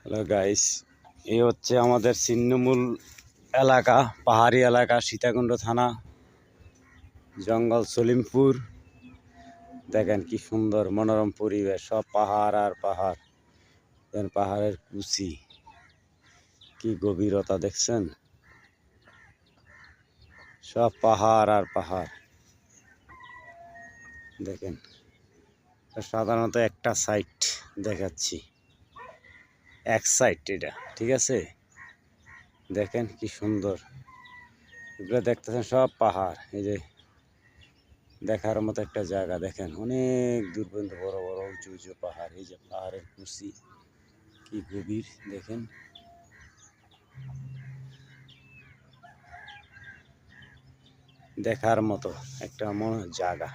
Hello guys, এই হচ্ছে আমাদের ছিন্নমূল এলাকা, পাহাড়ি এলাকা, সীতাকুণ্ড থানা, জঙ্গল সলিমপুর। দেখেন কি সুন্দর মনোরম পরিবেশ, সব পাহাড় আর পাহাড়। দেখেন পাহাড়ের কুচি, কি গভীরতা দেখছেন, সব পাহাড় আর পাহাড়। দেখেন সাধারণত একটা সাইড দেখাচ্ছি, এক সাইড এটা, ঠিক আছে। দেখেন কি সুন্দর, এগুলো দেখতেছেন সব পাহাড়। এই যে দেখার মতো একটা জায়গা, দেখেন অনেক দূর পর্যন্ত বড় বড় উঁচু উঁচু পাহাড়। এই যে পাহাড়ের কুচি কি গভীর, দেখেন দেখার মতো একটা জায়গা।